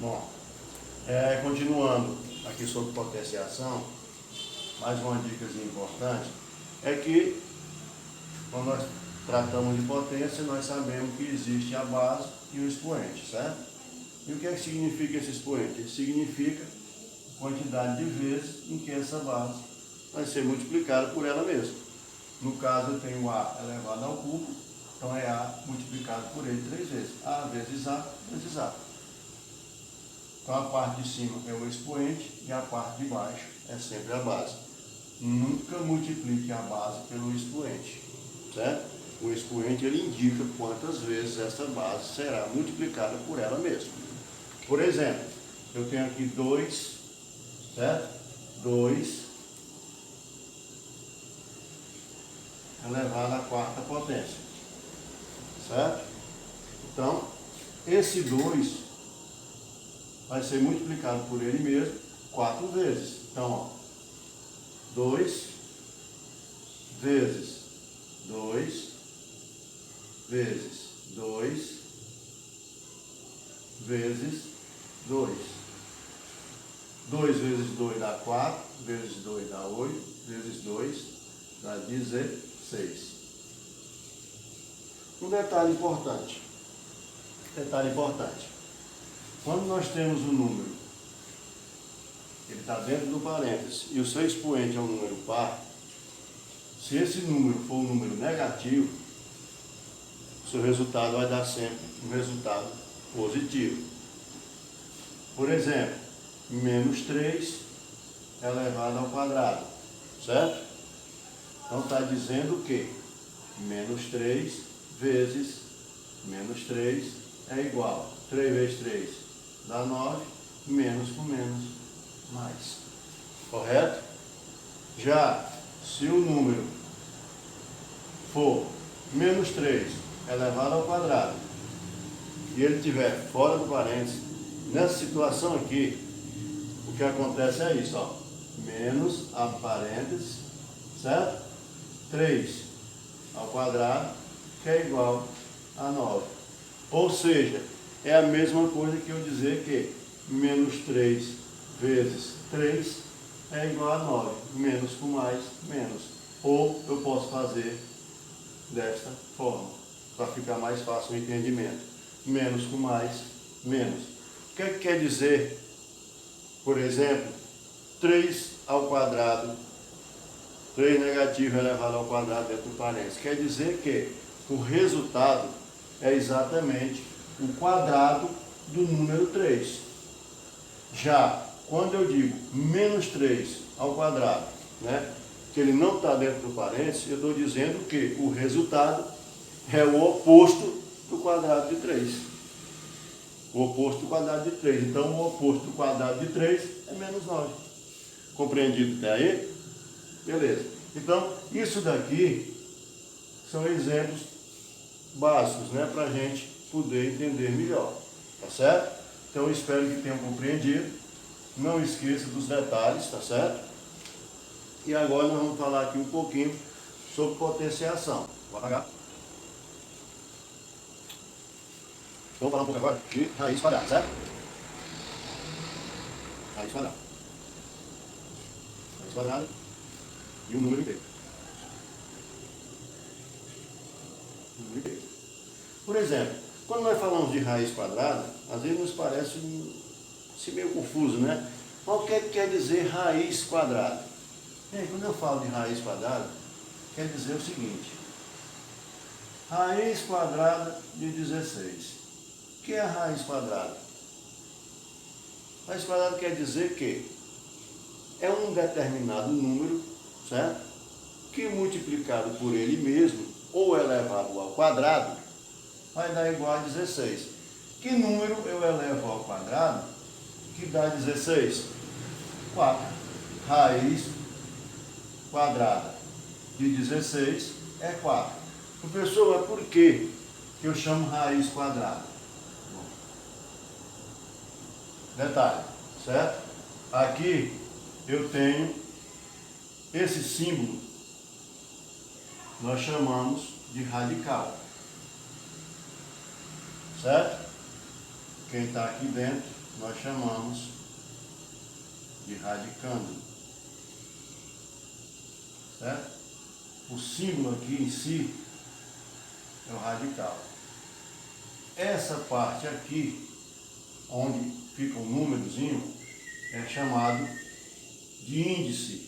Bom, continuando aqui sobre potenciação, mais uma dica importante é que quando nós tratamos de potência, nós sabemos que existe a base e o expoente, certo? E o que é que significa esse expoente? Ele significa a quantidade de vezes em que essa base vai ser multiplicada por ela mesma. No caso, eu tenho A elevado ao cubo, então é A multiplicado por ele 3 vezes. A vezes A vezes A. Então a parte de cima é o expoente e a parte de baixo é sempre a base. Nunca multiplique a base pelo expoente, certo? O expoente ele indica quantas vezes essa base será multiplicada por ela mesma. Por exemplo, eu tenho aqui 2, certo? 2 elevado à quarta potência, certo? Então, esse 2 vai ser multiplicado por ele mesmo 4 vezes. Então, ó, 2 vezes 2 vezes 2 vezes 2. 2 vezes 2 dá 4, vezes 2 dá 8, vezes 2 dá 16. Um detalhe importante. Quando nós temos um número, ele está dentro do parênteses, e o seu expoente é um número par, se esse número for um número negativo, o seu resultado vai dar sempre um resultado positivo. Por exemplo, menos 3 elevado ao quadrado, certo? Então está dizendo que menos 3 vezes menos 3 é igual. 3 vezes 3 dá 9, menos com menos, mais. Correto? Já se o número for menos 3 elevado ao quadrado e ele estiver fora do parênteses, nessa situação aqui, o que acontece é isso, ó, menos a parênteses, certo? 3 ao quadrado, que é igual a 9. Ou seja, é a mesma coisa que eu dizer que menos 3 vezes 3 é igual a 9. Menos com mais, menos. Ou eu posso fazer desta forma, para ficar mais fácil o entendimento. Menos com mais, menos. O que é que quer dizer, por exemplo, 3 ao quadrado, 3 negativo elevado ao quadrado dentro do parênteses? Quer dizer que o resultado é exatamente o quadrado do número 3. Já quando eu digo menos 3 ao quadrado, né, que ele não está dentro do parênteses, eu estou dizendo que o resultado é o oposto do quadrado de 3. O oposto do quadrado de 3. Então, o oposto do quadrado de 3 é menos 9. Compreendido até aí? Beleza. Então, isso daqui são exemplos básicos, né, para a gente poder entender melhor. Tá certo? Então, eu espero que tenham compreendido. Não esqueça dos detalhes, tá certo? E agora nós vamos falar aqui um pouquinho sobre potenciação. Vou apagar. Vamos falar um pouco agora de raiz quadrada, certo? Raiz quadrada. Raiz quadrada e o número inteiro. Por exemplo, quando nós falamos de raiz quadrada, às vezes nos parece meio confuso, né? Mas o que é que quer dizer raiz quadrada? Quando eu falo de raiz quadrada, quer dizer o seguinte: raiz quadrada de 16. O que é a raiz quadrada? Raiz quadrada quer dizer que é um determinado número, certo? Que multiplicado por ele mesmo, ou elevado ao quadrado, vai dar igual a 16. Que número eu elevo ao quadrado que dá 16? 4. Raiz quadrada de 16 é 4. Professor, mas por que eu chamo raiz quadrada? Bom, detalhe, certo? Aqui eu tenho esse símbolo, nós chamamos de radical, certo? Quem está aqui dentro nós chamamos de radicando. Certo? O símbolo aqui em si é o radical. Essa parte aqui, onde fica o númerozinho, é chamado de índice.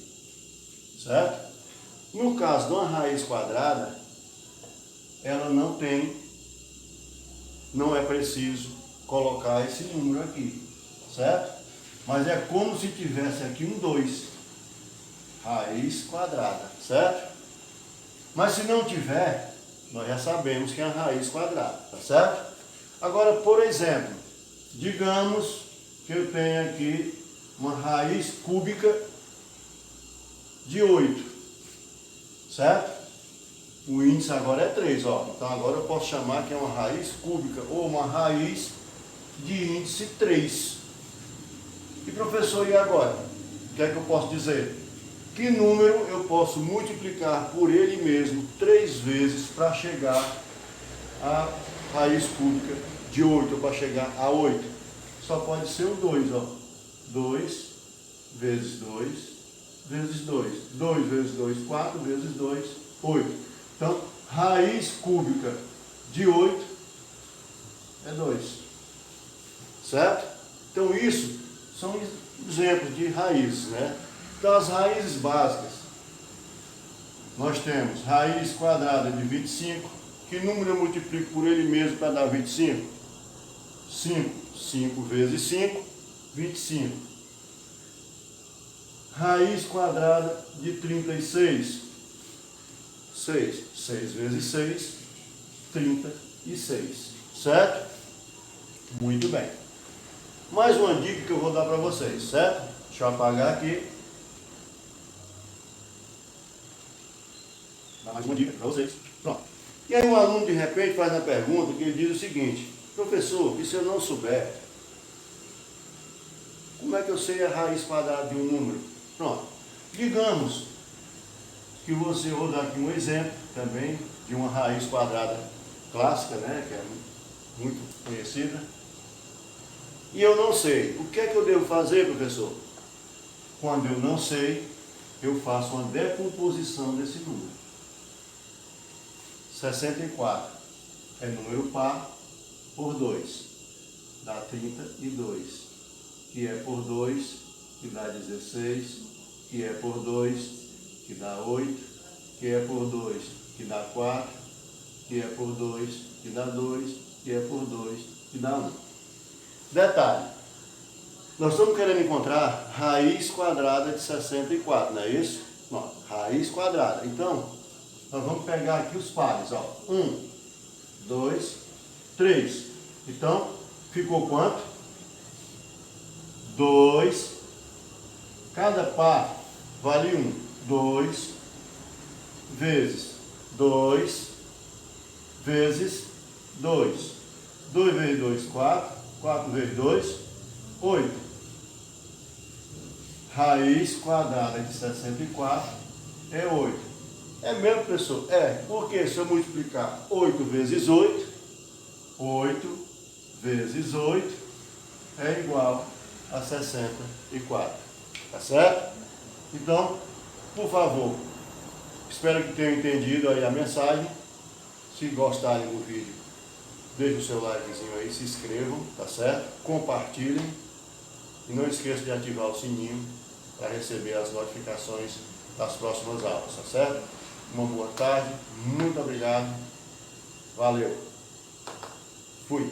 Certo? No caso de uma raiz quadrada, ela não é preciso colocar esse número aqui, certo? Mas é como se tivesse aqui um 2, raiz quadrada, certo? Mas se não tiver, nós já sabemos que é a raiz quadrada, tá certo? Agora, por exemplo, digamos que eu tenho aqui uma raiz cúbica de 8, certo? O índice agora é 3, ó. Então agora eu posso chamar que é uma raiz cúbica ou uma raiz de índice 3. E professor, e agora? O que é que eu posso dizer? Que número eu posso multiplicar por ele mesmo 3 vezes para chegar à raiz cúbica de 8, ou para chegar a 8? Só pode ser o 2, ó. 2 vezes 2 vezes 2. 2 vezes 2, 4 vezes 2, 8. Então, raiz cúbica de 8 é 2. Certo? Então, isso são exemplos de raízes, né? Então, as raízes básicas, nós temos raiz quadrada de 25. Que número eu multiplico por ele mesmo para dar 25? 5. 5 vezes 5, 25. Raiz quadrada de 36. 6. 6 vezes 6, 36. Certo? Muito bem. Mais uma dica que eu vou dar para vocês, certo? Deixa eu apagar aqui. Dá mais uma dica para vocês. Pronto. E aí um aluno de repente faz uma pergunta que ele diz o seguinte: professor, e se eu não souber, como é que eu sei a raiz quadrada de um número? Pronto. Digamos que você, vou dar aqui um exemplo também de uma raiz quadrada clássica, né, que é muito conhecida. E eu não sei. O que é que eu devo fazer, professor? Quando eu não sei, eu faço uma decomposição desse número. 64 é número par por 2, dá 32, que é por 2, que dá 16, que é por 2, que dá 8, que é por 2, que dá 4, que é por 2, que dá 2, que é por 2, que dá 1. Detalhe, nós estamos querendo encontrar raiz quadrada de 64, não é isso? Não, raiz quadrada. Então, nós vamos pegar aqui os pares, ó. 1, 2, 3. Então, ficou quanto? 2. Cada par vale 1. 2 vezes 2 vezes 2. 2 vezes 2, 4. 4 vezes 2, 8. Raiz quadrada de 64 é 8. É mesmo, professor? É. Porque se eu multiplicar 8 vezes 8, 8 vezes 8 é igual a 64. Tá certo? Então, por favor, espero que tenham entendido aí a mensagem. Se gostarem do vídeo, deixe o seu likezinho aí, se inscrevam, tá certo? Compartilhem e não esqueçam de ativar o sininho para receber as notificações das próximas aulas, tá certo? Uma boa tarde, muito obrigado, valeu, fui!